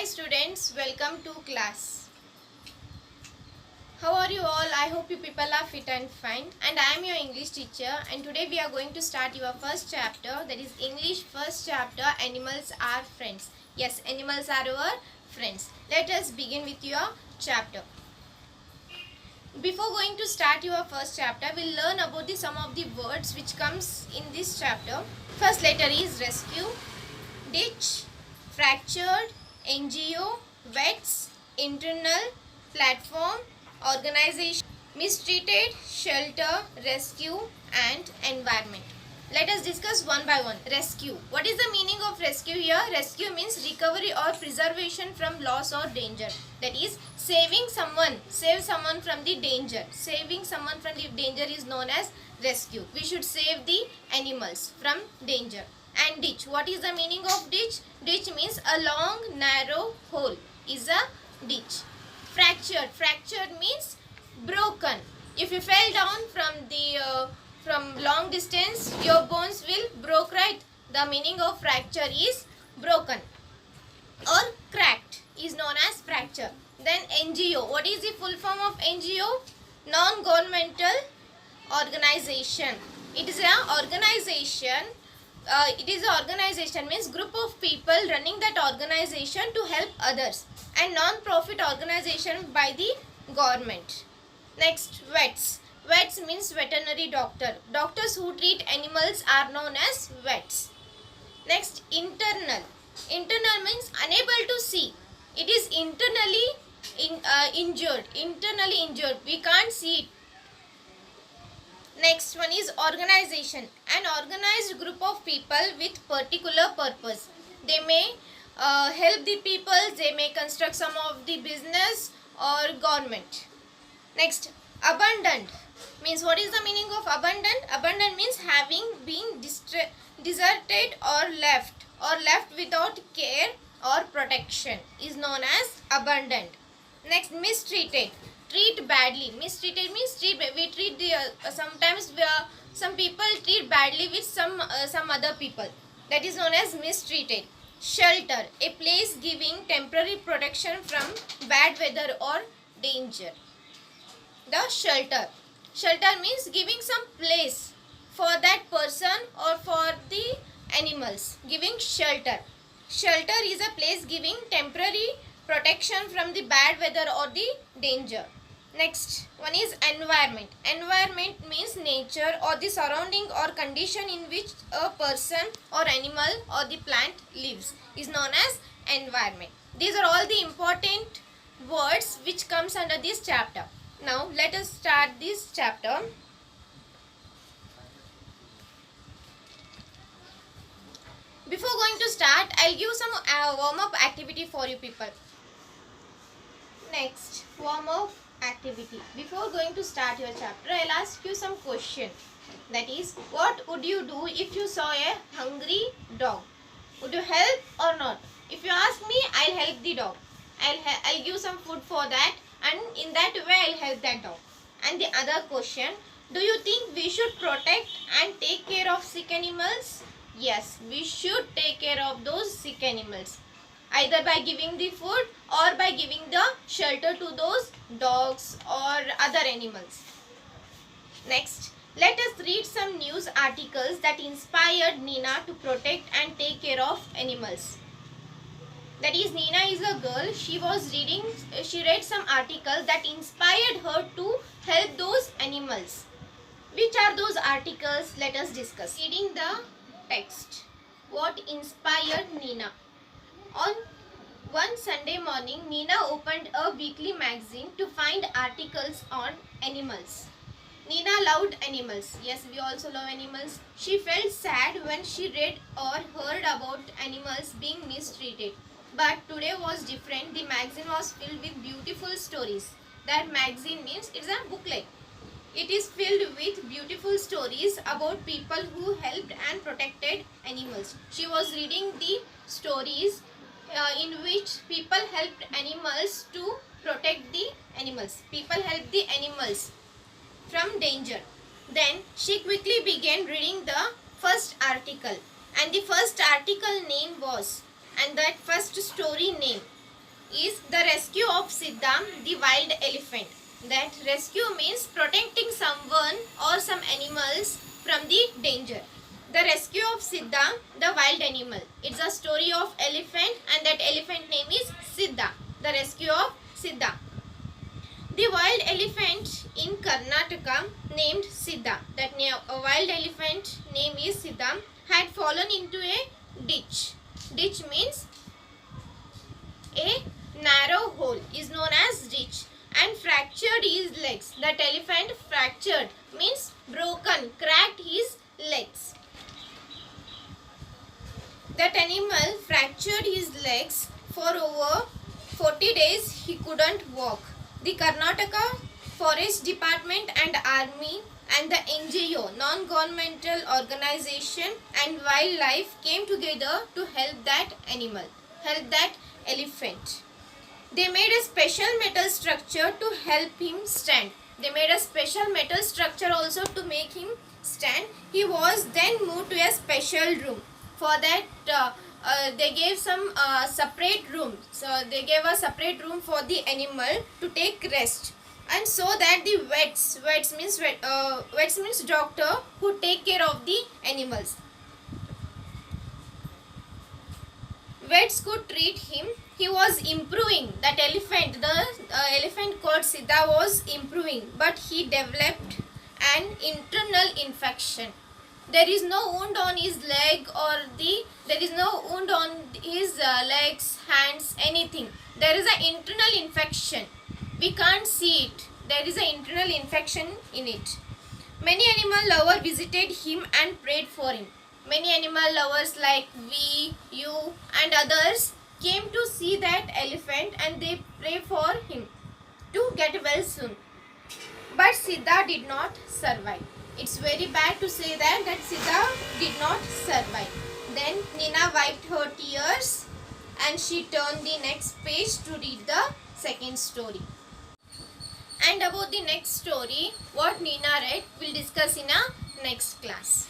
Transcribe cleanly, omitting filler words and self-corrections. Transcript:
students, welcome to class. How are you all? I hope you people are fit and fine. And I am your English teacher, and today we are going to start your first chapter, that is English first chapter, Animals Are Friends. Yes, animals are our friends. Let us begin with your chapter. Before going to start your first chapter, we'll learn about some of the words which comes in this chapter. First letter is rescue, ditch, fractured, NGO, vets, internal, platform, organization, mistreated, shelter, rescue and environment. Let us discuss one by one. Rescue. What is the meaning of rescue here? Rescue means recovery or preservation from loss or danger. That is saving someone. Save someone from the danger. Saving someone from the danger is known as rescue. We should save the animals from danger. And ditch. What is the meaning of ditch? Ditch means a long narrow hole is a ditch. Fractured. Fractured means broken. If you fell down from long distance, your bones will broke, right? The meaning of fracture is broken or cracked is known as fracture. Then NGO. What is the full form of NGO? Non-governmental organization. It is an organization. Means group of people running that organization to help others, and non-profit organization by the government. Next, vets. Vets means veterinary doctor. Doctors who treat animals are known as vets. Next, internal. Internal means unable to see. It is internally injured. Internally injured. We can't see it. Next one is organization. An organized group of people with particular purpose. They may help the people. They may construct some of the business or government. Next, abandoned means, what is the meaning of abandoned? Abandoned means having been deserted or left without care or protection is known as abandoned. Next, mistreated. Treat badly. Mistreated means we treat the sometimes some people treat badly with some other people. That is known as mistreated. Shelter. A place giving temporary protection from bad weather or danger. The shelter. Shelter means giving some place for that person or for the animals. Giving shelter. Shelter is a place giving temporary protection from the bad weather or the danger. Next one is environment. Environment means nature or the surrounding or condition in which a person or animal or the plant lives is known as environment. These are all the important words which comes under this chapter. Now let us start this chapter. Before going to start, I'll give some warm-up activity for you people. Next, warm-up activity. Before going to start your chapter, I'll ask you some question. That is, what would you do if you saw a hungry dog? Would you help or not? If you ask me, I'll help the dog. I'll give some food for that, and in that way I'll help that dog. And the other question, do you think we should protect and take care of sick animals? Yes, we should take care of those sick animals, either by giving the food or by giving the shelter to those dogs or other animals. Next, let us read some news articles that inspired Nina to protect and take care of animals. That is, Nina is a girl. She read some article that inspired her to help those animals. Which are those articles? Let us discuss. Reading the text. What inspired Nina? On one Sunday morning, Nina opened a weekly magazine to find articles on animals. Nina loved animals. Yes, we also love animals. She felt sad when she read or heard about animals being mistreated. But today was different. The magazine was filled with beautiful stories. That magazine means it's a booklet. It is filled with beautiful stories about people who helped and protected animals. She was reading the stories in which people helped animals to protect the animals. People helped the animals from danger. Then she quickly began reading the first article, and the first article name was, and that first story name is the rescue of Siddha, the wild elephant. That rescue means protecting someone or some animals from the danger. The rescue of Siddha, the wild animal. It's a story of elephant, and that elephant name is Siddha. The rescue of Siddha. The wild elephant in Karnataka named Siddha, that a wild elephant name is Siddha, had fallen into a ditch. Ditch means a narrow hole is known as ditch, and fractured his legs. That elephant fractured means broken, cracked his legs. That animal fractured his legs for over 40 days. He couldn't walk. The Karnataka Forest Department and Army and the NGO, non-governmental organization, and wildlife came together to help that animal, help that elephant. They made a special metal structure to help him stand. They made a special metal structure also to make him stand. He was then moved to a special room. For that, they gave some separate room. So they gave a separate room for the animal to take rest. And so that the vets means doctor who take care of the animals. Vets could treat him. He was improving. That elephant, the elephant called Siddha, was improving, but he developed an internal infection. There is no wound on his leg there is no wound on his legs, hands, anything. There is an internal infection. We can't see it. There is an internal infection in it. Many animal lovers visited him and prayed for him. Many animal lovers like we, you, and others came to see that elephant, and they pray for him to get well soon. But Siddha did not survive. It's very bad to say that Siddha did not survive. Then Nina wiped her tears and she turned the next page to read the second story. And about the next story, what Nina read, we'll discuss in a next class.